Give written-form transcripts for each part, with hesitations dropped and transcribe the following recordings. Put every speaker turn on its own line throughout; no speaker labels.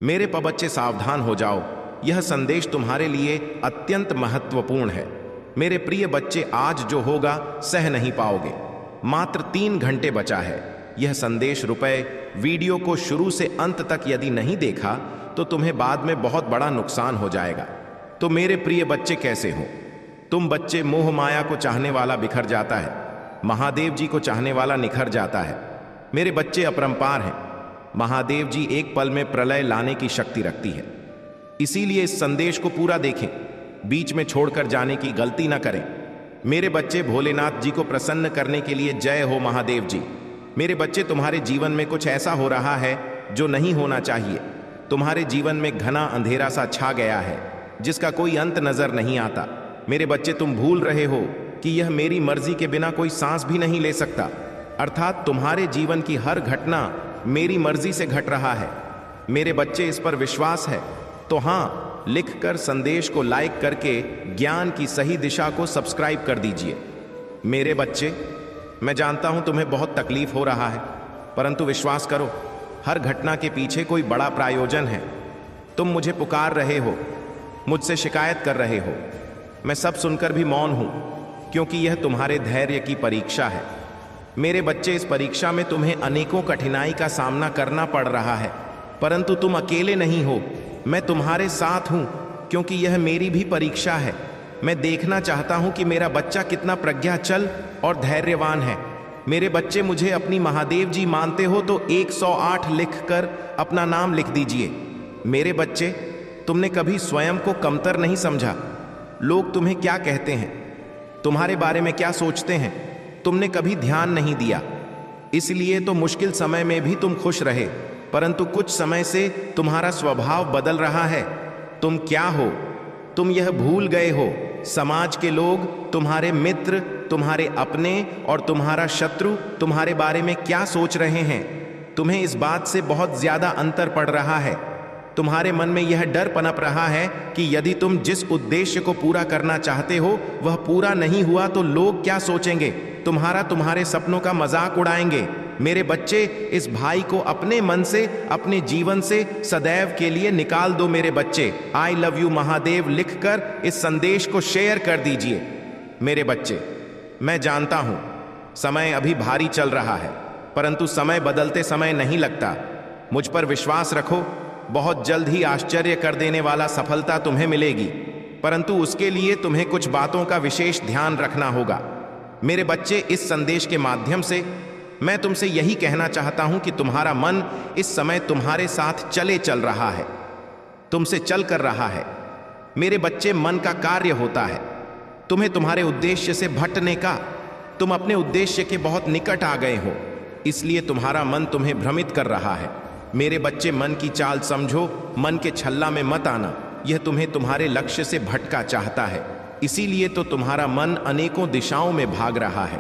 मेरे बच्चे सावधान हो जाओ, यह संदेश तुम्हारे लिए अत्यंत महत्वपूर्ण है। मेरे प्रिय बच्चे, आज जो होगा सह नहीं पाओगे। मात्र 3 घंटे बचा है। यह संदेश वीडियो को शुरू से अंत तक यदि नहीं देखा तो तुम्हें बाद में बहुत बड़ा नुकसान हो जाएगा। तो मेरे प्रिय बच्चे, कैसे हो तुम बच्चे? मोह माया को चाहने वाला बिखर जाता है, महादेव जी को चाहने वाला निखर जाता है। मेरे बच्चे अपरंपार हैं। महादेव जी एक पल में प्रलय लाने की शक्ति रखती है। इसीलिए इस संदेश को पूरा देखें, बीच में छोड़कर जाने की गलती ना करें। मेरे बच्चे, भोलेनाथ जी को प्रसन्न करने के लिए जय हो महादेव जी। मेरे बच्चे, तुम्हारे जीवन में कुछ ऐसा हो रहा है जो नहीं होना चाहिए। तुम्हारे जीवन में घना अंधेरा सा छा गया है जिसका कोई अंत नजर नहीं आता। मेरे बच्चे, तुम भूल रहे हो कि यह मेरी मर्जी के बिना कोई सांस भी नहीं ले सकता। अर्थात तुम्हारे जीवन की हर घटना मेरी मर्जी से घट रहा है। मेरे बच्चे, इस पर विश्वास है तो हाँ, लिखकर संदेश को लाइक करके ज्ञान की सही दिशा को सब्सक्राइब कर दीजिए। मेरे बच्चे, मैं जानता हूं तुम्हें बहुत तकलीफ हो रहा है, परंतु विश्वास करो, हर घटना के पीछे कोई बड़ा प्रायोजन है। तुम मुझे पुकार रहे हो, मुझसे शिकायत कर रहे हो, मैं सब सुनकर भी मौन हूं, क्योंकि यह तुम्हारे धैर्य की परीक्षा है। मेरे बच्चे, इस परीक्षा में तुम्हें अनेकों कठिनाई का सामना करना पड़ रहा है, परंतु तुम अकेले नहीं हो। मैं तुम्हारे साथ हूं, क्योंकि यह मेरी भी परीक्षा है। मैं देखना चाहता हूं कि मेरा बच्चा कितना प्रज्ञाचल और धैर्यवान है। मेरे बच्चे, मुझे अपनी महादेव जी मानते हो तो 108 लिखकर अपना नाम लिख दीजिए। मेरे बच्चे, तुमने कभी स्वयं को कमतर नहीं समझा। लोग तुम्हें क्या कहते हैं, तुम्हारे बारे में क्या सोचते हैं, तुमने कभी ध्यान नहीं दिया। इसलिए तो मुश्किल समय में भी तुम खुश रहे, परंतु कुछ समय से तुम्हारा स्वभाव बदल रहा है। तुम क्या हो, तुम यह भूल गए हो। समाज के लोग, तुम्हारे मित्र, तुम्हारे अपने और तुम्हारा शत्रु तुम्हारे बारे में क्या सोच रहे हैं। तुम्हें इस बात से बहुत ज्यादा अंतर पड़ रहा है। तुम्हारे मन में यह डर पनप रहा है कि यदि तुम जिस उद्देश्य को पूरा करना चाहते हो वह पूरा नहीं हुआ तो लोग क्या सोचेंगे, तुम्हारे सपनों का मजाक उड़ाएंगे। मेरे बच्चे, इस भाई को अपने मन से, अपने जीवन से सदैव के लिए निकाल दो। मेरे बच्चे, आई लव यू महादेव लिखकर इस संदेश को शेयर कर दीजिए। मेरे बच्चे, मैं जानता हूं समय अभी भारी चल रहा है, परंतु समय बदलते समय नहीं लगता। मुझ पर विश्वास रखो, बहुत जल्द ही आश्चर्य कर देने वाला सफलता तुम्हें मिलेगी, परंतु उसके लिए तुम्हें कुछ बातों का विशेष ध्यान रखना होगा। मेरे बच्चे, इस संदेश के माध्यम से मैं तुमसे यही कहना चाहता हूं कि तुम्हारा मन इस समय तुम्हारे साथ चल रहा है, तुमसे चल कर रहा है। मेरे बच्चे, मन का कार्य होता है तुम्हें तुम्हारे उद्देश्य से भटकने का। तुम अपने उद्देश्य के बहुत निकट आ गए हो, इसलिए तुम्हारा मन तुम्हें भ्रमित कर रहा है। मेरे बच्चे, मन की चाल समझो, मन के छल्ला में मत आना। यह तुम्हें तुम्हारे लक्ष्य से भटका चाहता है, इसीलिए तो तुम्हारा मन अनेकों दिशाओं में भाग रहा है।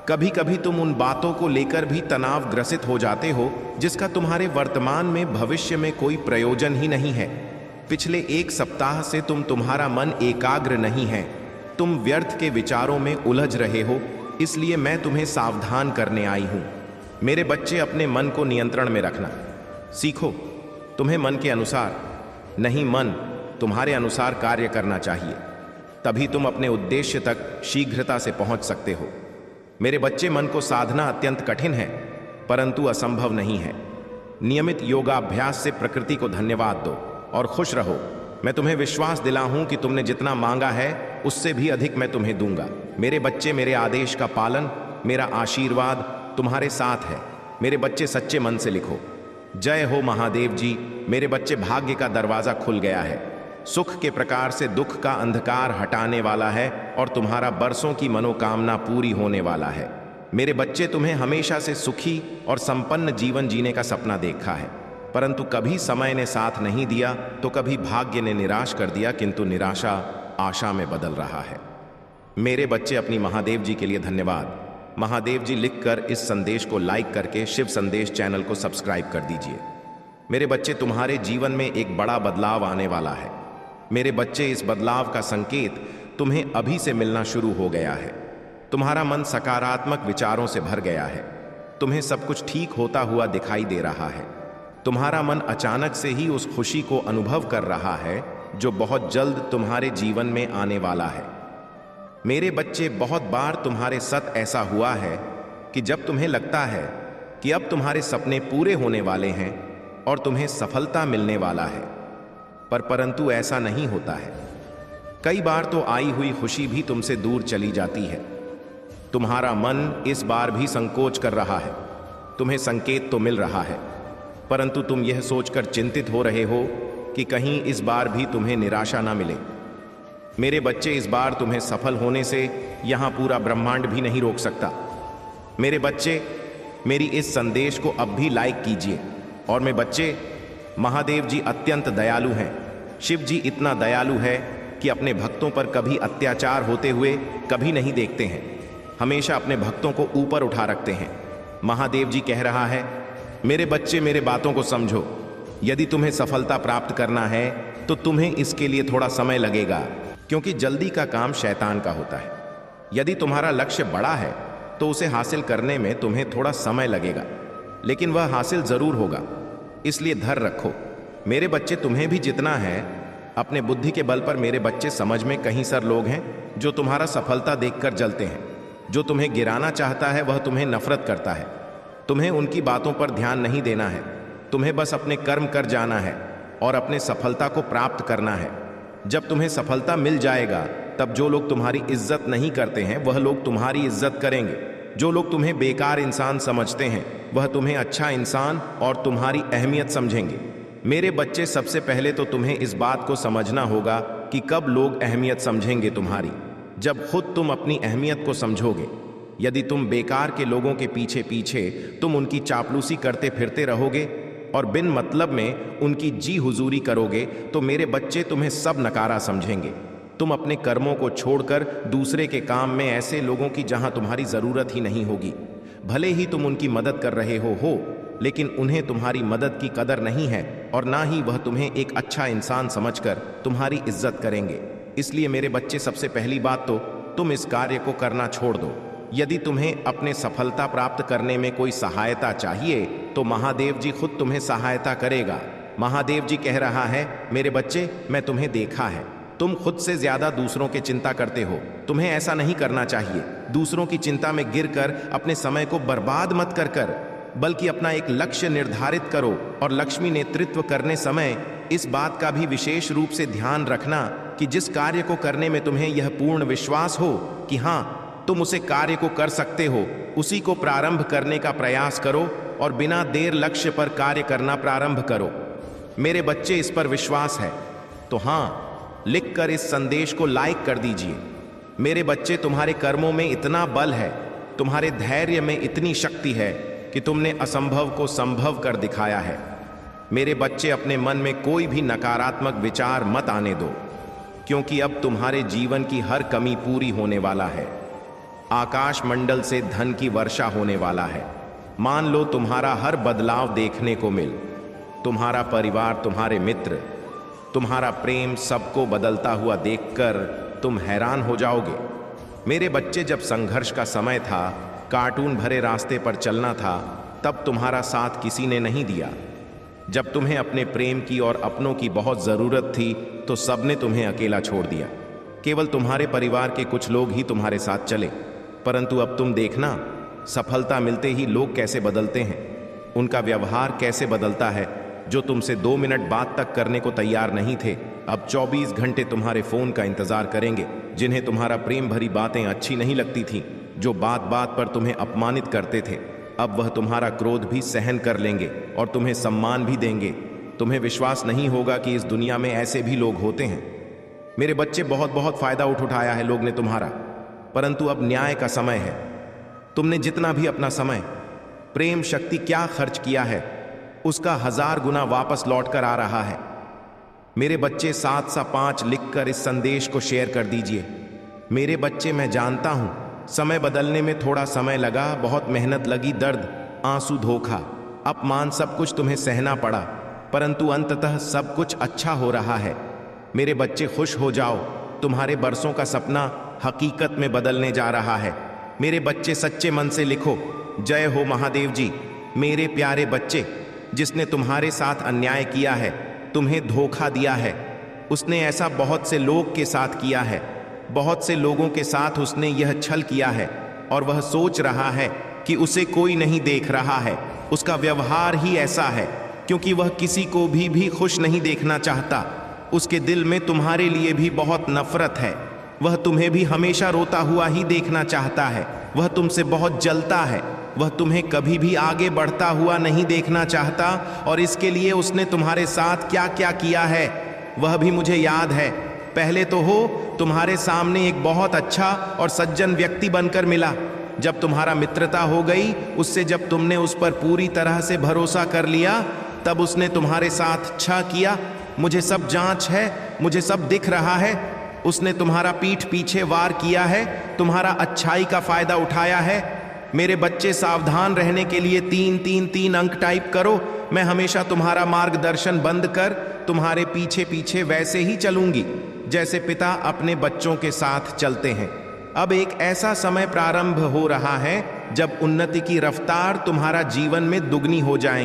कभी कभी तुम उन बातों को लेकर भी तनाव ग्रसित हो जाते हो जिसका तुम्हारे वर्तमान में, भविष्य में कोई प्रयोजन ही नहीं है। पिछले 1 सप्ताह से तुम्हारा मन एकाग्र नहीं है, तुम व्यर्थ के विचारों में उलझ रहे हो, इसलिए मैं तुम्हें सावधान करने आई हूं। मेरे बच्चे, अपने मन को नियंत्रण में रखना सीखो। तुम्हें मन के अनुसार नहीं, मन तुम्हारे अनुसार कार्य करना चाहिए, तभी तुम अपने उद्देश्य तक शीघ्रता से पहुंच सकते हो। मेरे बच्चे, मन को साधना अत्यंत कठिन है, परंतु असंभव नहीं है। नियमित योगाभ्यास से प्रकृति को धन्यवाद दो और खुश रहो। मैं तुम्हें विश्वास दिलाऊं कि तुमने जितना मांगा है उससे भी अधिक मैं तुम्हें दूंगा। मेरे बच्चे, मेरे आदेश का पालन, मेरा आशीर्वाद तुम्हारे साथ है। मेरे बच्चे, सच्चे मन से लिखो, जय हो महादेव जी। मेरे बच्चे, भाग्य का दरवाजा खुल गया है। सुख के प्रकार से दुख का अंधकार हटाने वाला है और तुम्हारा बरसों की मनोकामना पूरी होने वाला है। मेरे बच्चे, तुम्हें हमेशा से सुखी और संपन्न जीवन जीने का सपना देखा है, परंतु कभी समय ने साथ नहीं दिया तो कभी भाग्य ने निराश कर दिया, किंतु निराशा आशा में बदल रहा है। मेरे बच्चे, अपनी महादेव जी के लिए धन्यवाद। महादेव जी लिखकर इस संदेश को लाइक करके शिव संदेश चैनल को सब्सक्राइब कर दीजिए। मेरे बच्चे, तुम्हारे जीवन में एक बड़ा बदलाव आने वाला है। मेरे बच्चे, इस बदलाव का संकेत तुम्हें अभी से मिलना शुरू हो गया है। तुम्हारा मन सकारात्मक विचारों से भर गया है। तुम्हें सब कुछ ठीक होता हुआ दिखाई दे रहा है। तुम्हारा मन अचानक से ही उस खुशी को अनुभव कर रहा है जो बहुत जल्द तुम्हारे जीवन में आने वाला है। मेरे बच्चे, बहुत बार तुम्हारे साथ ऐसा हुआ है कि जब तुम्हें लगता है कि अब तुम्हारे सपने पूरे होने वाले हैं और तुम्हें सफलता मिलने वाला है, परंतु ऐसा नहीं होता है। कई बार तो आई हुई खुशी भी तुमसे दूर चली जाती है। तुम्हारा मन इस बार भी संकोच कर रहा है। तुम्हें संकेत तो मिल रहा है, परंतु तुम यह सोचकर चिंतित हो रहे हो कि कहीं इस बार भी तुम्हें निराशा ना मिले। मेरे बच्चे, इस बार तुम्हें सफल होने से यहां पूरा ब्रह्मांड भी नहीं रोक सकता। मेरे बच्चे, मेरी इस संदेश को अब भी लाइक कीजिए। और मेरे बच्चे, महादेव जी अत्यंत दयालु हैं। शिव जी इतना दयालु है कि अपने भक्तों पर कभी अत्याचार होते हुए कभी नहीं देखते हैं, हमेशा अपने भक्तों को ऊपर उठा रखते हैं। महादेव जी कह रहा है, मेरे बच्चे, मेरे बातों को समझो। यदि तुम्हें सफलता प्राप्त करना है तो तुम्हें इसके लिए थोड़ा समय लगेगा, क्योंकि जल्दी का काम शैतान का होता है। यदि तुम्हारा लक्ष्य बड़ा है तो उसे हासिल करने में तुम्हें थोड़ा समय लगेगा, लेकिन वह हासिल जरूर होगा। इसलिए धैर्य रखो। मेरे बच्चे, तुम्हें भी जितना है अपने बुद्धि के बल पर, मेरे बच्चे, समझ में कहीं सर लोग हैं जो तुम्हारा सफलता देखकर जलते हैं। जो तुम्हें गिराना चाहता है वह तुम्हें नफरत करता है। तुम्हें उनकी बातों पर ध्यान नहीं देना है। तुम्हें बस अपने कर्म कर जाना है और अपने सफलता को प्राप्त करना है। जब तुम्हें सफलता मिल जाएगा तब जो लोग तुम्हारी इज्जत नहीं करते हैं वह लोग तुम्हारी इज्जत करेंगे। जो लोग तुम्हें बेकार इंसान समझते हैं वह तुम्हें अच्छा इंसान और तुम्हारी अहमियत समझेंगे। मेरे बच्चे, सबसे पहले तो तुम्हें इस बात को समझना होगा कि कब लोग अहमियत समझेंगे तुम्हारी, जब खुद तुम अपनी अहमियत को समझोगे। यदि तुम बेकार के लोगों के पीछे पीछे तुम उनकी चापलूसी करते फिरते रहोगे और बिन मतलब में उनकी जी हुजूरी करोगे तो मेरे बच्चे, तुम्हें सब नकारा समझेंगे। तुम अपने कर्मों को छोड़कर दूसरे के काम में ऐसे लोगों की जहां तुम्हारी जरूरत ही नहीं होगी, भले ही तुम उनकी मदद कर रहे हो, लेकिन उन्हें तुम्हारी मदद की कदर नहीं है और ना ही वह तुम्हें एक अच्छा इंसान समझकर तुम्हारी इज्जत करेंगे। इसलिए मेरे बच्चे, सबसे पहली बात तो तुम इस कार्य को करना छोड़ दो। यदि तुम्हें अपने सफलता प्राप्त करने में कोई सहायता चाहिए तो महादेव जी खुद तुम्हें सहायता करेगा। महादेव जी कह रहा है, मेरे बच्चे, मैं तुम्हें देखा है, तुम खुद से ज्यादा दूसरों की चिंता करते हो। तुम्हें ऐसा नहीं करना चाहिए। दूसरों की चिंता में गिरकर अपने समय को बर्बाद मत कर बल्कि अपना एक लक्ष्य निर्धारित करो और लक्ष्मी नेतृत्व करने समय इस बात का भी विशेष रूप से ध्यान रखना कि जिस कार्य को करने में तुम्हें यह पूर्ण विश्वास हो कि हाँ, तुम उसे कार्य को कर सकते हो, उसी को प्रारंभ करने का प्रयास करो और बिना देर लक्ष्य पर कार्य करना प्रारंभ करो। मेरे बच्चे, इस पर विश्वास है तो हाँ, लिखकर इस संदेश को लाइक कर दीजिए। मेरे बच्चे, तुम्हारे कर्मों में इतना बल है, तुम्हारे धैर्य में इतनी शक्ति है कि तुमने असंभव को संभव कर दिखाया है। मेरे बच्चे, अपने मन में कोई भी नकारात्मक विचार मत आने दो, क्योंकि अब तुम्हारे जीवन की हर कमी पूरी होने वाला है। आकाश मंडल से धन की वर्षा होने वाला है। मान लो तुम्हारा हर बदलाव देखने को मिल, तुम्हारा परिवार, तुम्हारे मित्र, तुम्हारा प्रेम, सबको बदलता हुआ देखकर तुम हैरान हो जाओगे। मेरे बच्चे, जब संघर्ष का समय था, कार्टून भरे रास्ते पर चलना था, तब तुम्हारा साथ किसी ने नहीं दिया। जब तुम्हें अपने प्रेम की और अपनों की बहुत जरूरत थी तो सबने तुम्हें अकेला छोड़ दिया। केवल तुम्हारे परिवार के कुछ लोग ही तुम्हारे साथ चले। परंतु अब तुम देखना, सफलता मिलते ही लोग कैसे बदलते हैं, उनका व्यवहार कैसे बदलता है। जो तुमसे 2 मिनट बात तक करने को तैयार नहीं थे, अब 24 घंटे तुम्हारे फोन का इंतजार करेंगे। जिन्हें तुम्हारा प्रेम भरी बातें अच्छी नहीं लगती थी, जो बात बात पर तुम्हें अपमानित करते थे, अब वह तुम्हारा क्रोध भी सहन कर लेंगे और तुम्हें सम्मान भी देंगे। तुम्हें विश्वास नहीं होगा कि इस दुनिया में ऐसे भी लोग होते हैं। मेरे बच्चे, बहुत बहुत फायदा उठाया है लोग ने तुम्हारा, परंतु अब न्याय का समय है। तुमने जितना भी अपना समय, प्रेम, शक्ति क्या खर्च किया है, उसका 1000 गुना वापस लौट कर आ रहा है। मेरे बच्चे, 7 लिखकर इस संदेश को शेयर कर दीजिए। मेरे बच्चे, मैं जानता हूं समय बदलने में थोड़ा समय लगा, बहुत मेहनत लगी, दर्द, आंसू, धोखा, अपमान, सब कुछ तुम्हें सहना पड़ा, परंतु अंततः सब कुछ अच्छा हो रहा है। मेरे बच्चे, खुश हो जाओ, तुम्हारे बरसों का सपना हकीकत में बदलने जा रहा है। मेरे बच्चे, सच्चे मन से लिखो, जय हो महादेव जी। मेरे प्यारे बच्चे, जिसने तुम्हारे साथ अन्याय किया है, तुम्हें धोखा दिया है। उसने ऐसा बहुत से लोग के साथ किया है, बहुत से लोगों के साथ उसने यह छल किया है, और वह सोच रहा है कि उसे कोई नहीं देख रहा है। उसका व्यवहार ही ऐसा है, क्योंकि वह किसी को भी खुश नहीं देखना चाहता। उसके दिल में तुम्हारे लिए भी बहुत नफरत है। वह तुम्हें भी हमेशा रोता हुआ ही देखना चाहता है। वह तुमसे बहुत जलता है। वह तुम्हें कभी भी आगे बढ़ता हुआ नहीं देखना चाहता, और इसके लिए उसने तुम्हारे साथ क्या क्या किया है वह भी मुझे याद है। पहले तो तुम्हारे सामने एक बहुत अच्छा और सज्जन व्यक्ति बनकर मिला। जब तुम्हारा मित्रता हो गई, उससे जब तुमने उस पर पूरी तरह से भरोसा कर लिया, तब उसने तुम्हारे साथ छा किया। मुझे सब जांच है, मुझे सब दिख रहा है। उसने तुम्हारा पीठ पीछे वार किया है, तुम्हारा अच्छाई का फायदा उठाया है। मेरे बच्चे, सावधान रहने के लिए 3-3-3 अंक टाइप करो। मैं हमेशा तुम्हारा मार्गदर्शन बंद कर तुम्हारे पीछे पीछे वैसे ही चलूंगी जैसे पिता अपने बच्चों के साथ चलते हैं। अब एक ऐसा समय प्रारंभ हो रहा है जब उन्नति की रफ्तार तुम्हारा जीवन में दुगनी हो जाएगी।